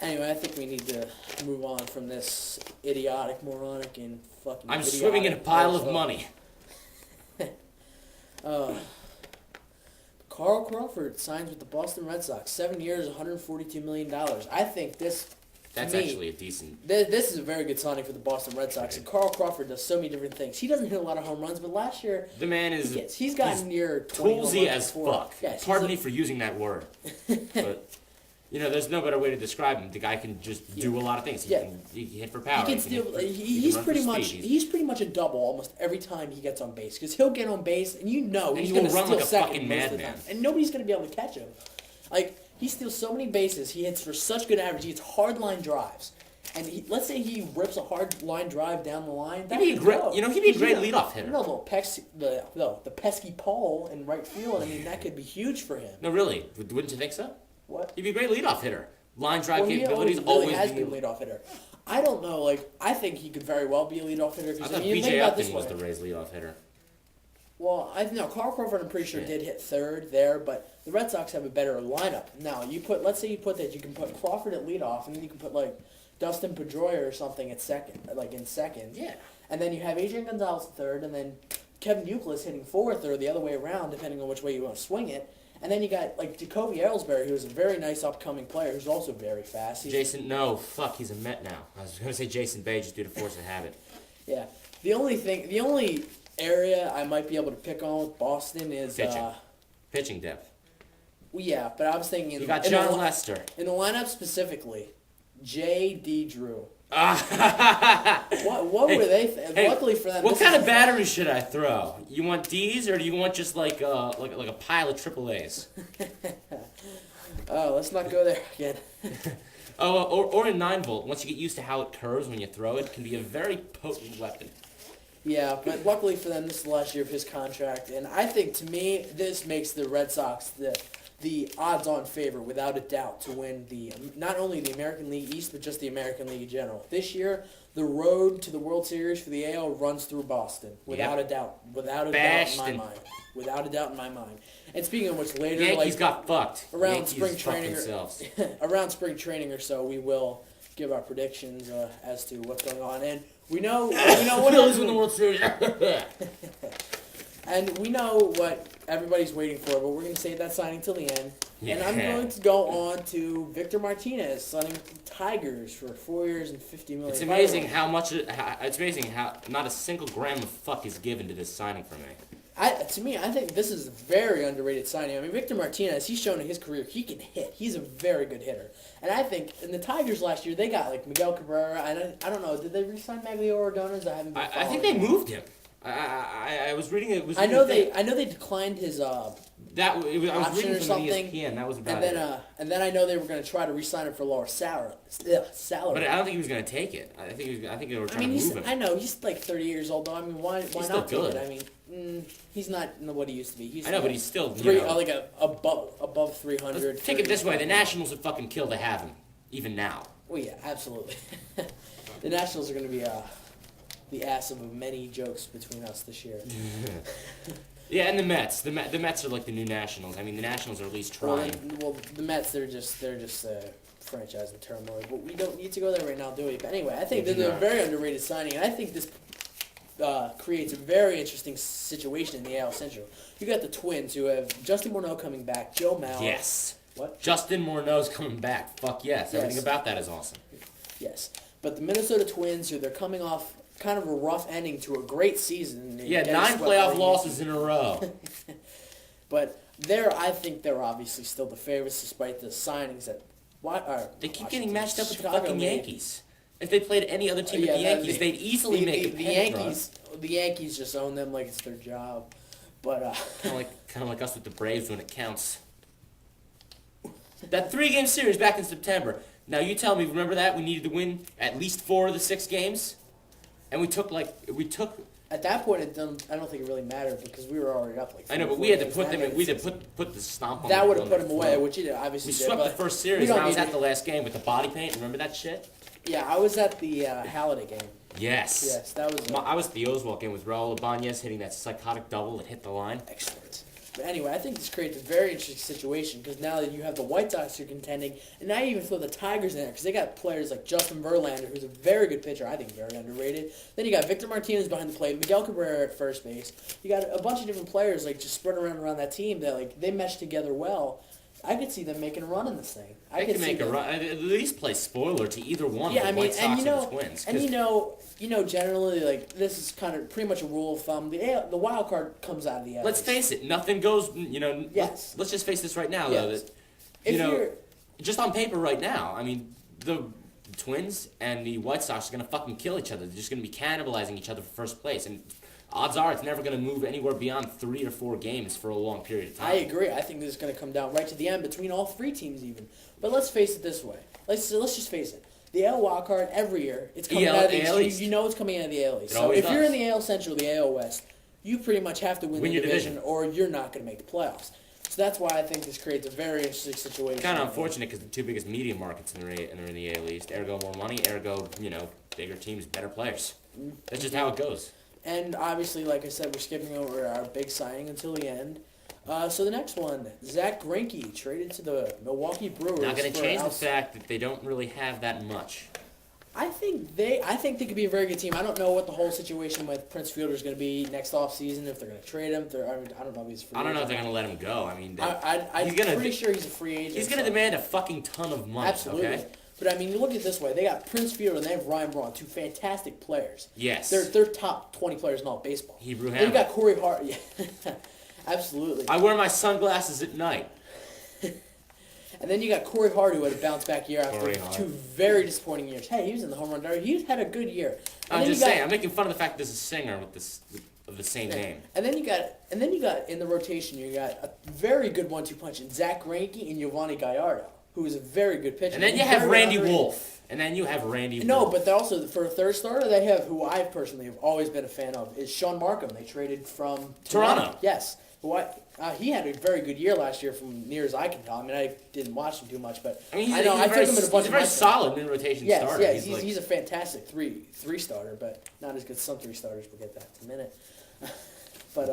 Anyway, I think we need to move on from this idiotic, moronic, and fucking. I'm swimming in a pile of money. Carl Crawford signs with the Boston Red Sox. 7 years, $142 million. I think this. That's actually a decent. This is a very good signing for the Boston Red Sox. And Carl Crawford does so many different things. He doesn't hit a lot of home runs, but last year the man is. He's gotten near 20 home runs toolsy as before. fuck. Yes, Pardon me for using that word, but. There's no better way to describe him. The guy can just do a lot of things. He can hit for power. He can steal. He's pretty much a double almost every time he gets on base because he'll get on base and he's going to run steal like a second fucking most of the madman. time, and nobody's going to be able to catch him. Like he steals so many bases. He hits for such good average. He hits hard line drives, and let's say he rips a hard line drive down the line. He'd be a great. He'd be a great leadoff hitter. The pesky Paul in right field. I mean, that could be huge for him. No, really, wouldn't you think so? What? He'd be a great leadoff hitter. Line drive He capabilities really always has been a leadoff hitter. I don't know. I think he could very well be a leadoff hitter. I thought B.J. Upton was the Rays' leadoff hitter. Well, Carl Crawford, I'm pretty sure did hit third there, but the Red Sox have a better lineup. Now, let's say you put that, you can put Crawford at leadoff, and then you can put Dustin Pedroia or something at second, in second. Yeah. And then you have Adrian Gonzalez at third, and then Kevin Youkilis hitting fourth, or the other way around, depending on which way you want to swing it. And then you got Jacoby Ellsbury, who's a very nice upcoming player, who's also very fast. He's a Met now. I was going to say Jason Bay just due to force of habit. Yeah. The only area I might be able to pick on with Boston is pitching depth. Well, yeah, but I was thinking you got John Lester in the lineup specifically. J.D. Drew. What were they? Luckily for them. What kind of battery should I throw? You want D's or do you want just like a pile of triple A's? Oh, let's not go there again. or a 9-volt. Once you get used to how it curves when you throw it, can be a very potent weapon. Yeah, but luckily for them, this is the last year of his contract, and I think to me this makes the Red Sox the odds-on favorite, without a doubt, to win not only the American League East, but just the American League in general. This year, the road to the World Series for the AL runs through Boston, without a doubt. Without a doubt in my mind. Without a doubt in my mind. And speaking of which, later, Yankees got fucked. Around spring training, around spring training or so, we will give our predictions as to what's going on, and we know what Phillies win the World Series. And we know what everybody's waiting for, but we're going to save that signing till the end. Yeah. And I'm going to go on to Victor Martinez signing with the Tigers for 4 years and $50 million. It's amazing how not a single gram of fuck is given to this signing for me. To me, I think this is a very underrated signing. I mean, Victor Martinez, he's shown in his career he can hit. He's a very good hitter. And I think in the Tigers last year, they got Miguel Cabrera. I don't know, did they re-sign Maglio Ordonez? I think they moved him. I was reading it. I know they declined his I was reading or something. ESPN. That was about it. And then I know they were going to try to re-sign him for lower salary. But I don't think he was going to take it. I think they were trying to move him. I know he's 30 years old though. I mean, why not good. take it? I mean, he's not what he used to be. But he's still above 300. Let's take it this way: the Nationals would fucking kill to have him, even now. Well, yeah, absolutely. The Nationals are going to be the ass of many jokes between us this year. Yeah, and the Mets. The Mets are like the new Nationals. I mean, the Nationals are at least trying. Well, the Mets, they're just franchise in turmoil. But we don't need to go there right now, do we? But anyway, I think they're a very underrated signing, and I think this creates a very interesting situation in the AL Central. You got the Twins, who have Justin Morneau coming back, Joe Mauer. Yes. What? Justin Morneau's coming back. Fuck yes. Everything about that is awesome. Yes. But the Minnesota Twins, who they're coming off kind of a rough ending to a great season. Yeah, 9 playoff losses in a row. But I think they're obviously still the favorites despite the signings that they keep getting matched up with the fucking Yankees. If they played any other team but the Yankees, they'd easily make it. The Yankees just own them like it's their job. But kind of like us with the Braves when it counts. That 3-game series back in September. Now you tell me, remember that? We needed to win at least 4 of the 6 games? And we took at that point, I don't think it really mattered because we were already up I know, but we had to put them in. We had to put the stomp on. That would have put them away, which it obviously we did. swept the first series, and I was at the last game with the body paint. Remember that shit? Yeah, I was at the Halliday game. Yes. Yes, that was. I was at the Oswald game with Raul Ibanez hitting that psychotic double that hit the line. Excellent. But anyway, I think this creates a very interesting situation because now that you have the White Sox who are contending, and now you even throw the Tigers in there because they got players like Justin Verlander, who's a very good pitcher, I think very underrated. Then you got Victor Martinez behind the plate, Miguel Cabrera at first base. You got a bunch of different players like just spread around that team that like they mesh together well. I could see them making a run in this thing. They could make a run. At least play spoiler to either one of the White Sox and the Twins. And you know, generally, like this is kind of pretty much a rule of thumb. The wild card comes out of the AL. Let's face it, nothing goes. You know, yes. Let's just face this right now, yes. though. That you know, just on paper right now, I mean, the Twins and the White Sox are gonna fucking kill each other. They're just gonna be cannibalizing each other for first place, and odds are it's never going to move anywhere beyond 3 or 4 games for a long period of time. I agree. I think this is going to come down right to the end between all 3 teams even. But let's face it this way. Let's just face it. The AL wild card every year, it's coming out of the AL East. You know it's coming out of the AL East. So if you're in the AL Central, the AL West, you pretty much have to win the division or you're not going to make the playoffs. So that's why I think this creates a very interesting situation. Kind of unfortunate because the 2 biggest media markets are in the AL East. Ergo more money, ergo, bigger teams, better players. That's just how it goes. And obviously, like I said, we're skipping over our big signing until the end. So the next one, Zach Greinke traded to the Milwaukee Brewers. Not going to change the fact that they don't really have that much. I think they could be a very good team. I don't know what the whole situation with Prince Fielder is going to be next offseason, if they're going to trade him. I don't know if he's free agent. I don't know if they're going to let him go. I mean, I'm pretty sure he's a free agent. He's going to demand a fucking ton of money. Absolutely. Okay? But, I mean, you look at it this way. They got Prince Fielder and they have Ryan Braun, 2 fantastic players. Yes. They're top 20 players in all of baseball. Hebrew Hammer. Then you got Corey Hart. Yeah. Absolutely. I wear my sunglasses at night. And then you got Corey Hart, who had a bounce-back year after 2 very disappointing years. Hey, he was in the home run derby. He's had a good year. I'm just saying. I'm making fun of the fact that there's a singer of the same name. And then you got in the rotation, you got a very good 1-2 punch in Zach Greinke and Giovanni Gallardo, who is a very good pitcher. And then you have Randy Wolf. No, but they also, for a third starter, they have, who I personally have always been a fan of, is Sean Markham. They traded from Toronto. Yes. He had a very good year last year from near as I can tell. I mean, I didn't watch him too much, but I took him in a bunch of He's a very solid mid-rotation starter. Yeah, he's a fantastic three starter, but not as good as some 3 starters. We'll get that in a minute. But